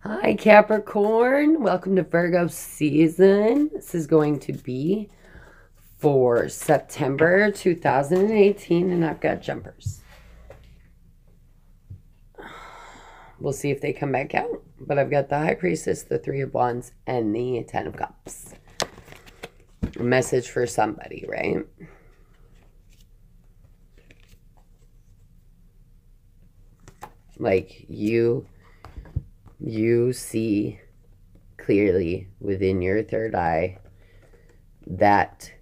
Hi Capricorn, welcome to Virgo season. This is going to be for September 2018 and I've got jumpers. We'll see if they come back out, but I've got the High Priestess, the Three of Wands, and the Ten of Cups. A message for somebody, right? Like you see clearly within your third eye that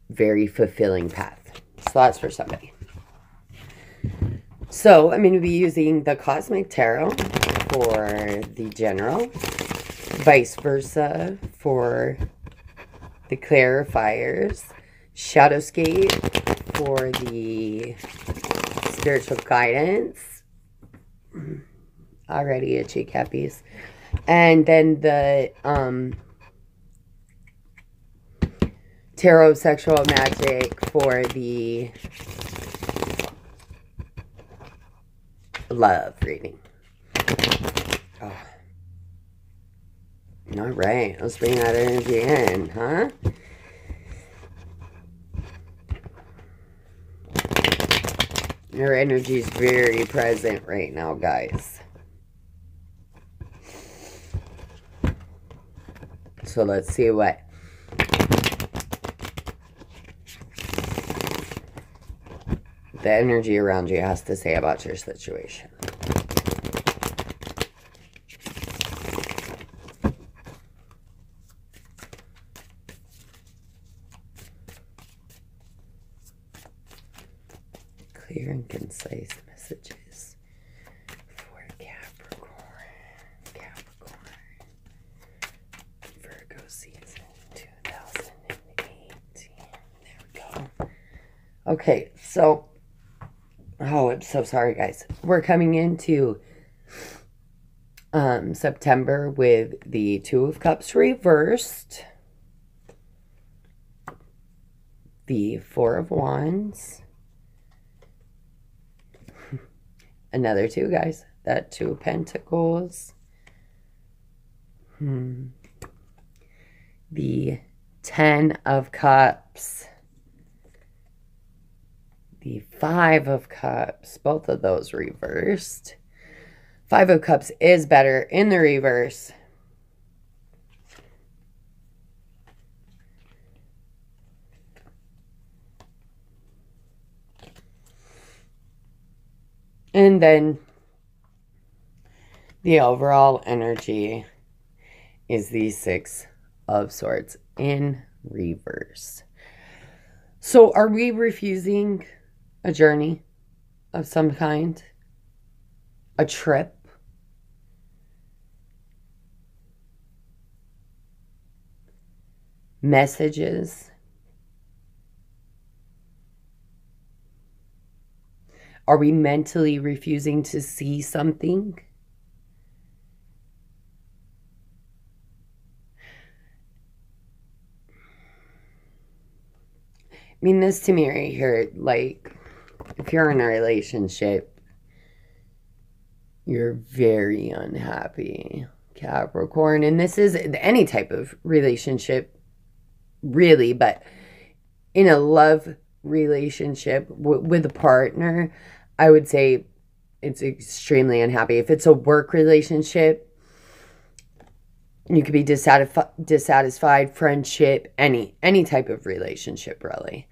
very fulfilling path. So that's for somebody. So I'm going to be using the Cosmic Tarot for the general, vice versa for the clarifiers, Shadowscape for the spiritual guidance. Already itchy cappies. And then the tarot sexual magic for the love reading. Oh. All right, let's bring that energy in, huh? Your energy is very present right now, guys. So let's see what the energy around you has to say about your situation. Clear and concise messages for Capricorn. Virgo season 2018. There we go. Okay, so, oh, I'm so sorry, guys. We're coming into September with the Two of Cups reversed, the Four of Wands, another two, guys, that Two of Pentacles, the Ten of Cups, the Five of Cups, both of those reversed. Five of Cups is better in the reverse. And then the overall energy is the Six of Swords in reverse. So are we refusing a journey of some kind? A trip? Messages? Are we mentally refusing to see something? I mean, this to me right here, like, if you're in a relationship, you're very unhappy, Capricorn. And this is any type of relationship, really, but in a love relationship with a partner, I would say it's extremely unhappy. If it's a work relationship, you could be dissatisfied, friendship, any type of relationship, really.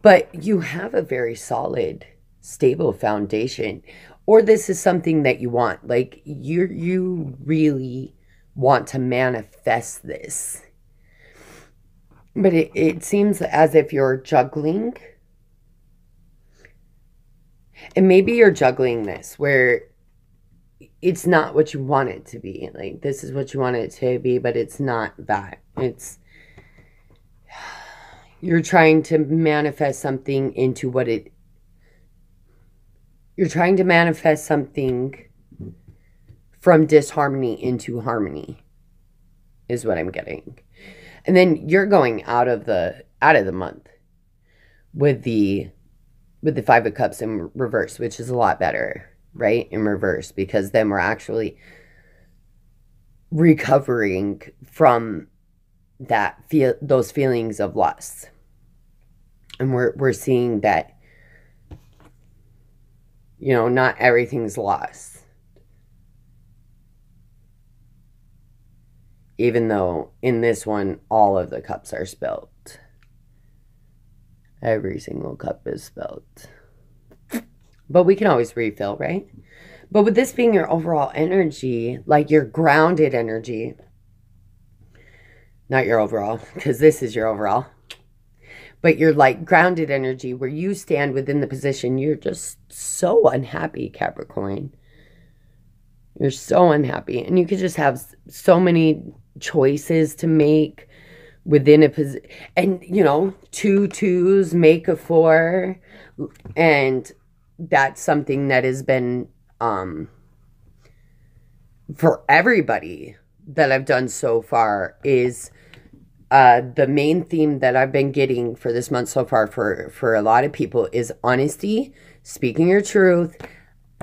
But you have a very solid, stable foundation. Or this is something that you want. Like, you really want to manifest this. But it seems as if you're juggling. And maybe you're juggling this where it's not what you want it to be. Like, this is what you want it to be, but it's not that. You're trying to manifest something into what it... You're trying to manifest something from disharmony into harmony is what I'm getting. And then you're going out of the month with the Five of Cups in reverse, which is a lot better, right? In reverse, because then we're actually recovering from those feelings of loss. And we're seeing that, you know, not everything's lost. Even though in this one, all of the cups are spilled. Every single cup is spilled. But we can always refill, right? But with this being your overall energy, like your grounded energy, not your overall, because this is your overall, but your like grounded energy where you stand within the position, you're just so unhappy, Capricorn. You're so unhappy. And you could just have so many choices to make within a position. And, you know, 2 2s make a 4. And that's something that has been, for everybody that I've done so far, is the main theme that I've been getting for this month so far for a lot of people is honesty, speaking your truth,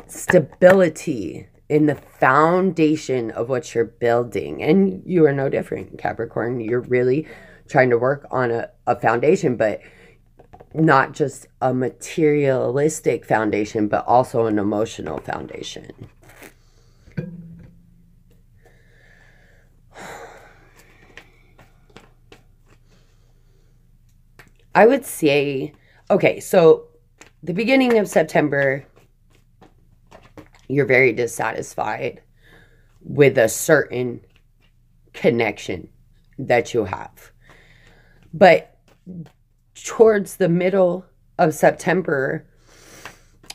stability in the foundation of what you're building. And you are no different, Capricorn. You're really trying to work on a foundation, but not just a materialistic foundation, but also an emotional foundation. I would say, okay, so the beginning of September, you're very dissatisfied with a certain connection that you have. But towards the middle of September,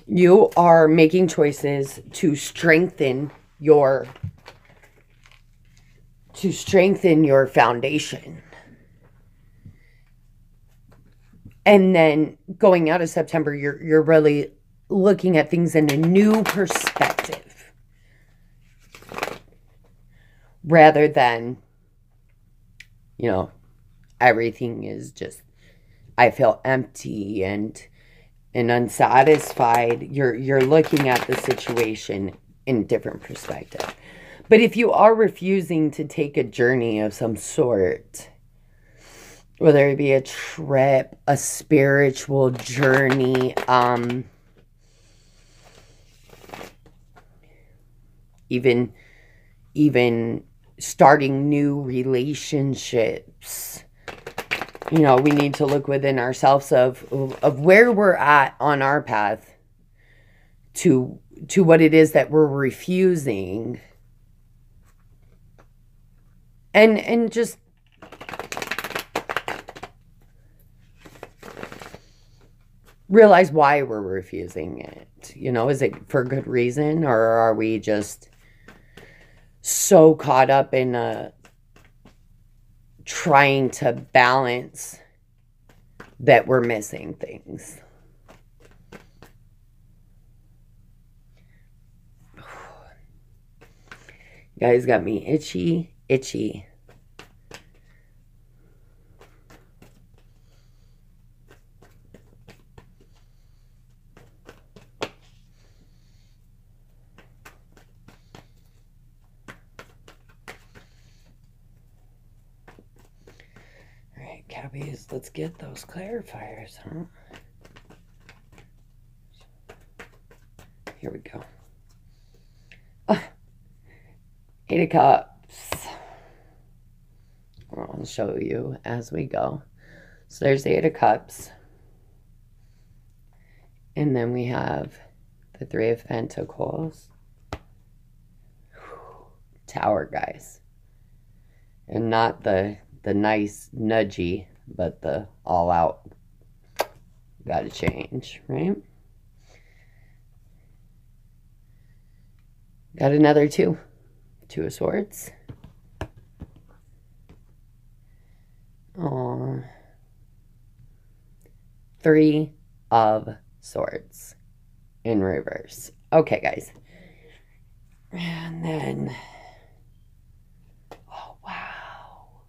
you are making choices to strengthen your foundation. And then going out of September, you're really looking at things in a new perspective. Rather than, you know, everything is just, I feel empty and unsatisfied. You're looking at the situation in a different perspective. But if you are refusing to take a journey of some sort, whether it be a trip, a spiritual journey, even starting new relationships, you know, we need to look within ourselves of where we're at on our path to what it is that we're refusing, and just realize why we're refusing it. You know, is it for good reason, or are we just so caught up in trying to balance that we're missing things? You guys got me itchy. Cabbies, let's get those clarifiers, huh? Here we go. Oh, 8 of Cups. I'll show you as we go. So there's the 8 of Cups. And then we have the 3 of Pentacles. Tower, guys. And not the nice nudgy, but the all out gotta change, right? Got another 2 of Swords. Oh, 3 of Swords in reverse. Okay, guys. And then, oh, wow.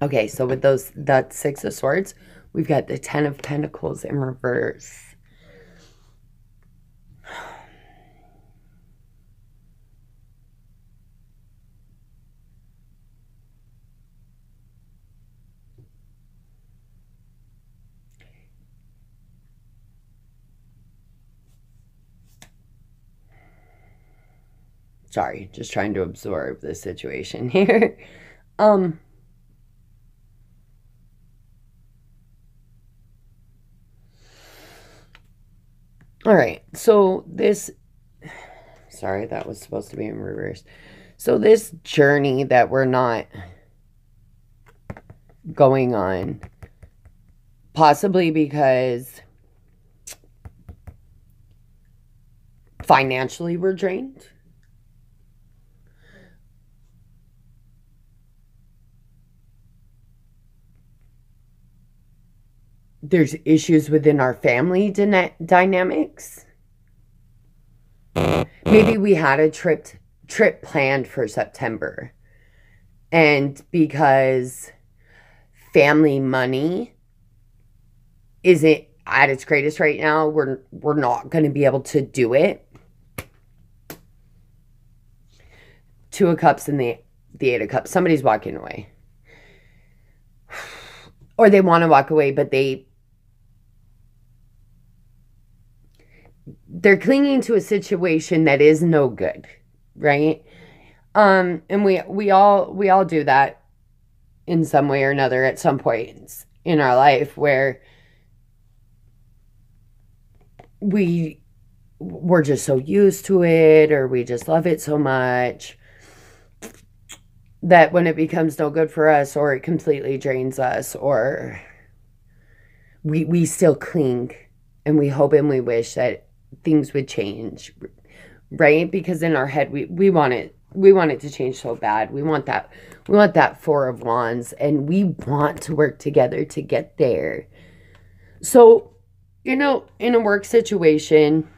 Okay, so with that 6 of Swords, we've got the 10 of Pentacles in reverse. Sorry, just trying to absorb the situation here. All right. So this, sorry, that was supposed to be in reverse. So this journey that we're not going on, possibly because financially we're drained. There's issues within our family dynamics. Maybe we had a trip planned for September, and because family money isn't at its greatest right now, we're not going to be able to do it. Two of Cups and the Eight of Cups. Somebody's walking away, or they want to walk away, but they're clinging to a situation that is no good, right? And we all do that in some way or another at some points in our life, where we're just so used to it, or we just love it so much that when it becomes no good for us, or it completely drains us, or we still cling, and we hope and we wish that things would change, right? Because in our head we want it to change so bad. We want that Four of Wands, and we want to work together to get there. So, in a work situation,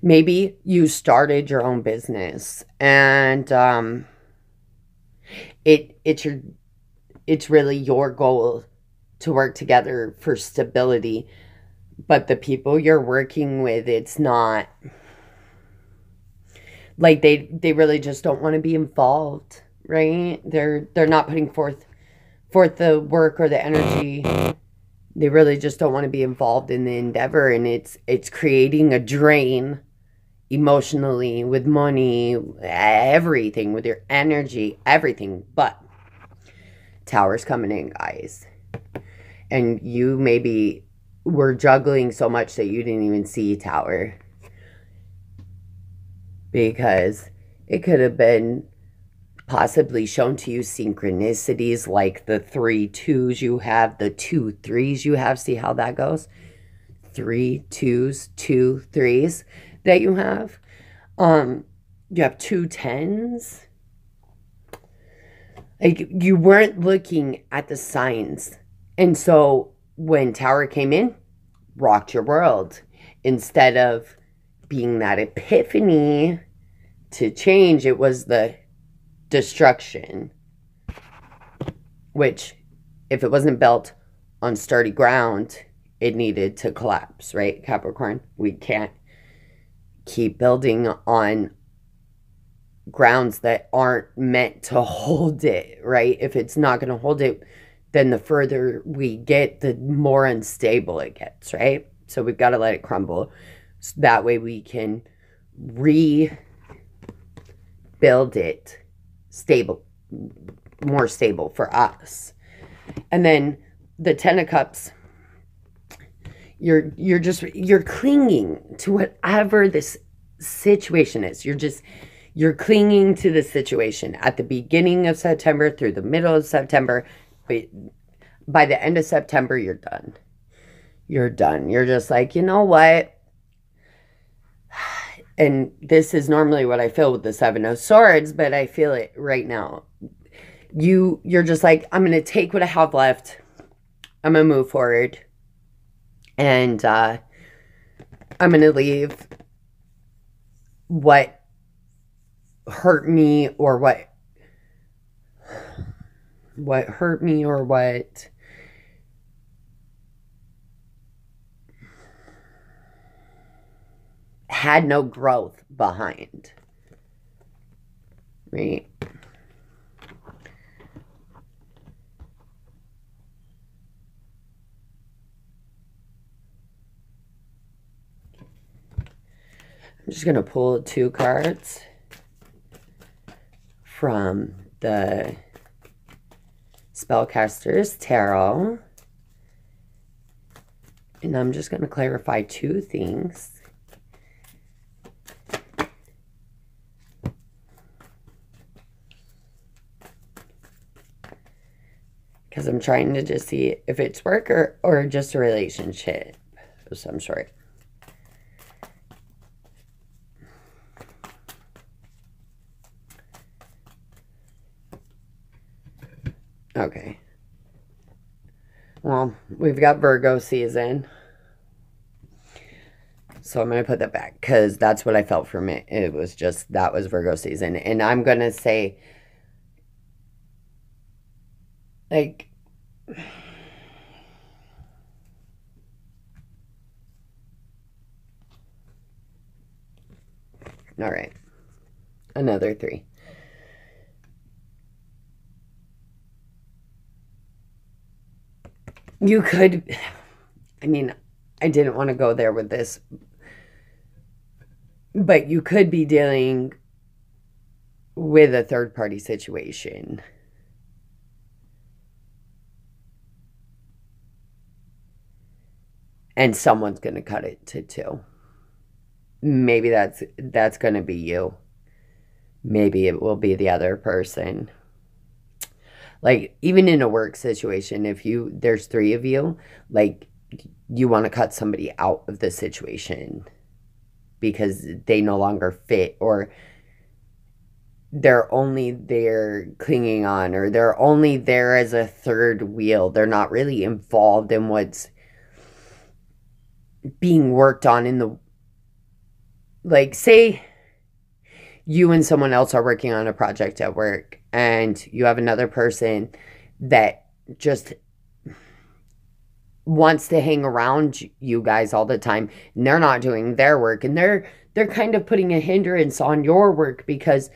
maybe you started your own business, and it's really your goal to work together for stability, but the people you're working with, it's not like they really just don't want to be involved, right? They're not putting forth the work or the energy. They really just don't want to be involved in the endeavor, and it's creating a drain emotionally, with money, everything, with your energy, everything. But Tower's coming in, guys. And you maybe were juggling so much that you didn't even see Tower. Because it could have been possibly shown to you synchronicities, like the 3 2s you have, the 2 3s you have. See how that goes? 3 2s, 2 3s that you have. You have 2 10s. Like, you weren't looking at the signs. And so when Tower came in, rocked your world. Instead of being that epiphany to change, it was the destruction. Which, if it wasn't built on sturdy ground, it needed to collapse, right, Capricorn? We can't keep building on grounds that aren't meant to hold it, right? If it's not going to hold it, then the further we get, the more unstable it gets, right? So we've got to let it crumble. So that way we can rebuild it stable, more stable for us. And then the 10 of Cups, you're clinging to whatever this situation is. You're clinging to the situation at the beginning of September through the middle of September. But by the end of September, you're done. You're done. You're just like, you know what? And this is normally what I feel with the 7 of Swords, but I feel it right now. You're just like, I'm going to take what I have left. I'm going to move forward. And I'm going to leave what hurt me, or what hurt me, or what had no growth behind, right? I'm just going to pull 2 cards from the Spellcaster's Tarot. And I'm just going to clarify 2 things. Because I'm trying to just see if it's work or just a relationship of some sort. Okay. Well, we've got Virgo season. So I'm going to put that back because that's what I felt from it. It was just, that was Virgo season. And I'm going to say, like, all right, another 3. You could, I mean, I didn't want to go there with this, but you could be dealing with a third-party situation. And someone's going to cut it to 2. Maybe that's going to be you. Maybe it will be the other person. Like, even in a work situation, if there's 3 of you, like, you want to cut somebody out of the situation because they no longer fit, or they're only there clinging on, or they're only there as a third wheel. They're not really involved in what's being worked on in the, like, say you and someone else are working on a project at work and you have another person that just wants to hang around you guys all the time, and they're not doing their work, and they're kind of putting a hindrance on your work because,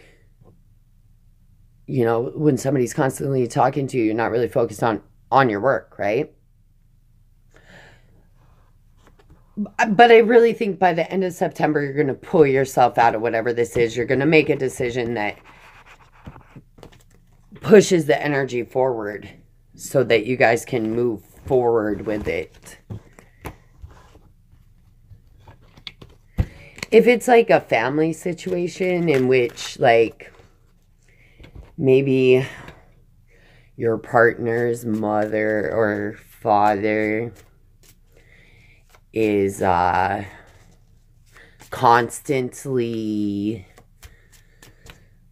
you know, when somebody's constantly talking to you, you're not really focused on your work, right? But I really think by the end of September, you're going to pull yourself out of whatever this is. You're going to make a decision that pushes the energy forward so that you guys can move forward with it. If it's like a family situation in which, like, maybe your partner's mother or father is constantly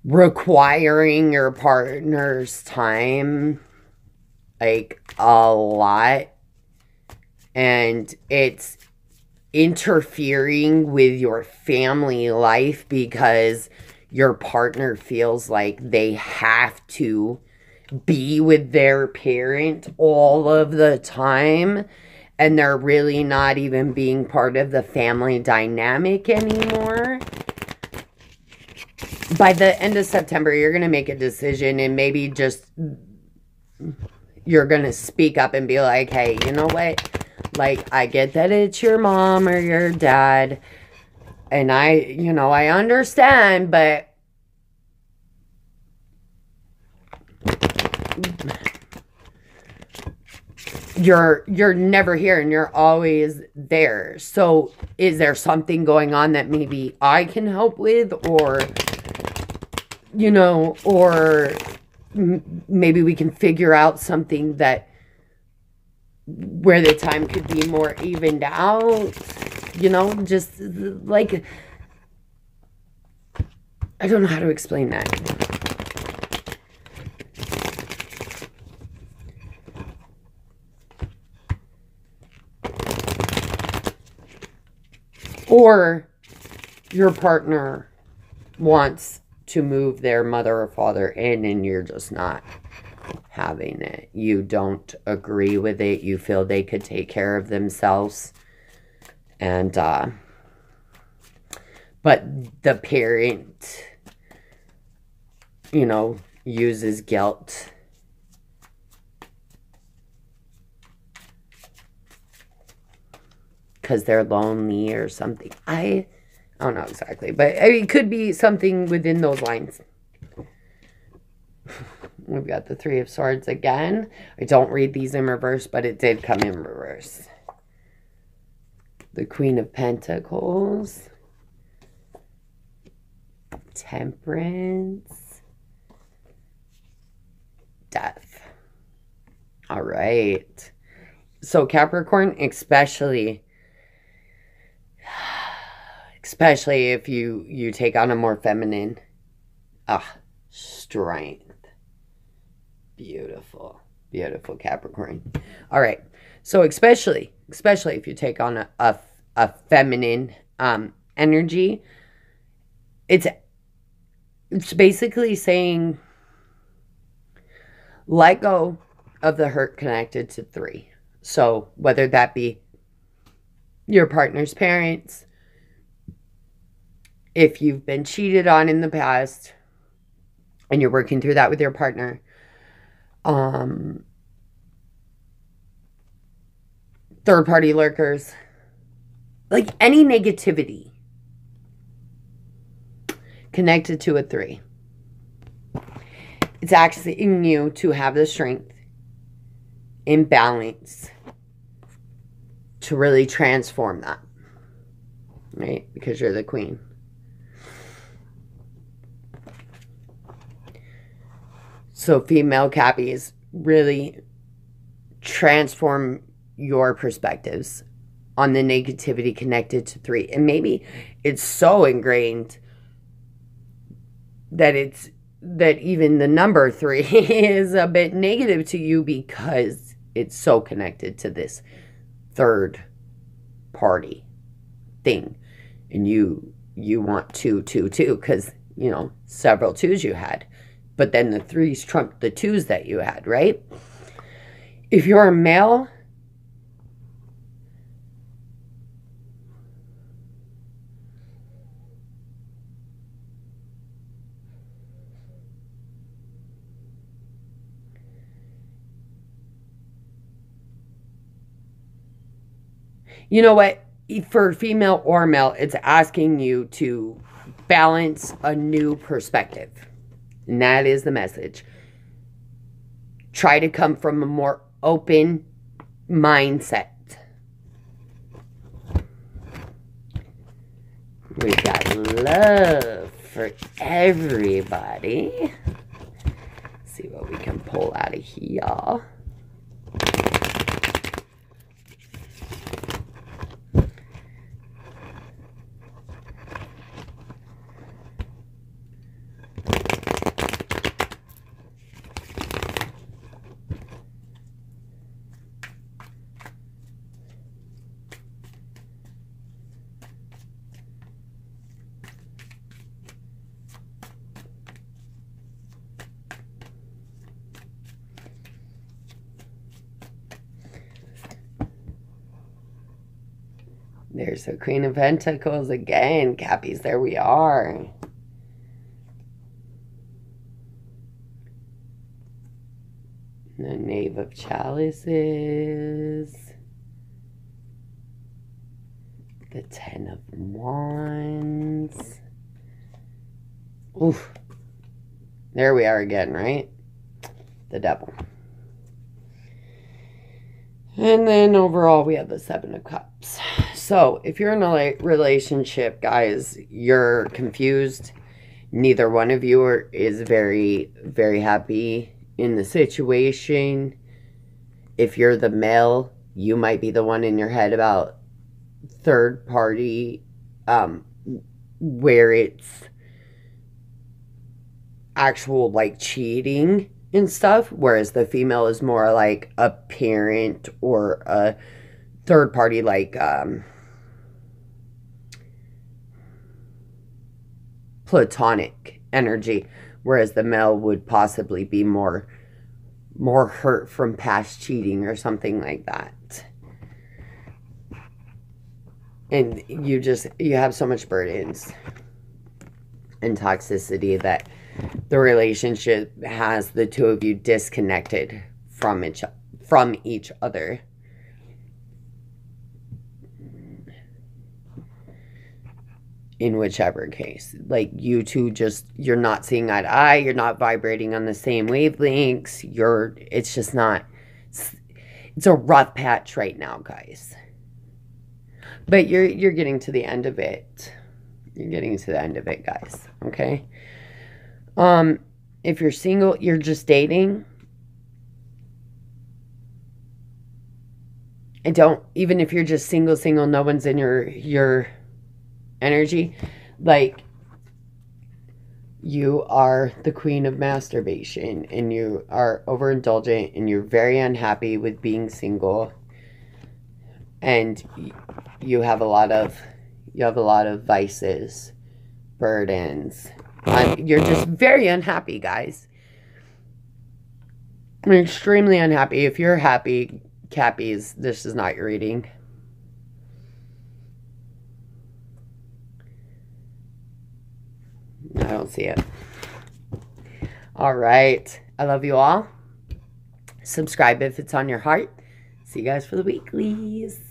requiring your partner's time, like, a lot, and it's interfering with your family life because your partner feels like they have to be with their parent all of the time, and they're really not even being part of the family dynamic anymore. By the end of September, you're going to make a decision, and maybe just you're going to speak up and be like, hey, you know what? Like, I get that it's your mom or your dad, and I understand, but you're never here and you're always there. So is there something going on that maybe I can help with, or maybe we can figure out something that where the time could be more evened out, just like, I don't know how to explain that. Or your partner wants to move their mother or father in and you're just not having it. You don't agree with it. You feel they could take care of themselves. And, but the parent, uses guilt. Because they're lonely or something. I'm I don't know exactly, but it could be something within those lines. We've got the Three of Swords again. I don't read these in reverse, but it did come in reverse. The Queen of Pentacles. Temperance. Death. All right. So Capricorn, especially if you take on a more feminine strength. Beautiful. Beautiful Capricorn. All right. So especially if you take on a feminine energy, it's basically saying let go of the hurt connected to 3. So whether that be your partner's parents, if you've been cheated on in the past and you're working through that with your partner, third-party lurkers, like any negativity connected to a 3. It's asking you to have the strength in balance to really transform that, right? Because you're the queen. So female Cappies, really transform your perspectives on the negativity connected to 3. And maybe it's so ingrained that even the number 3 is a bit negative to you because it's so connected to this third party thing. And you want 2, 2, 2 because, you know, several 2s you had. But then the 3s trumped the 2s that you had, right? If you're a male, you know what? For female or male, it's asking you to balance a new perspective. And that is the message. Try to come from a more open mindset. We've got love for everybody. Let's see what we can pull out of here. There's the Queen of Pentacles again. Cappies, there we are. The Knave of Chalices. The 10 of Wands. Oof. There we are again, right? The Devil. And then overall, we have the 7 of Cups. So, if you're in a relationship, guys, you're confused. Neither one of you is very, very happy in the situation. If you're the male, you might be the one in your head about third party, where it's actual, like, cheating and stuff, whereas the female is more like a parent or a third party, like platonic energy, whereas the male would possibly be more hurt from past cheating or something like that. And you have so much burdens and toxicity that the relationship has the two of you disconnected from each other. in whichever case. Like, you two just, you're not seeing eye to eye. You're not vibrating on the same wavelengths. It's just not, it's a rough patch right now, guys. But you're getting to the end of it. You're getting to the end of it, guys. Okay? If you're single, you're just dating. And even if you're just single, no one's in your energy, like, you are the queen of masturbation, and you are overindulgent, and you're very unhappy with being single, and you have a lot of vices, burdens. You're just very unhappy, guys. I'm extremely unhappy. If you're happy, Cappies, this is not your reading. I don't see it. All right. I love you all. Subscribe if it's on your heart. See you guys for the weeklies.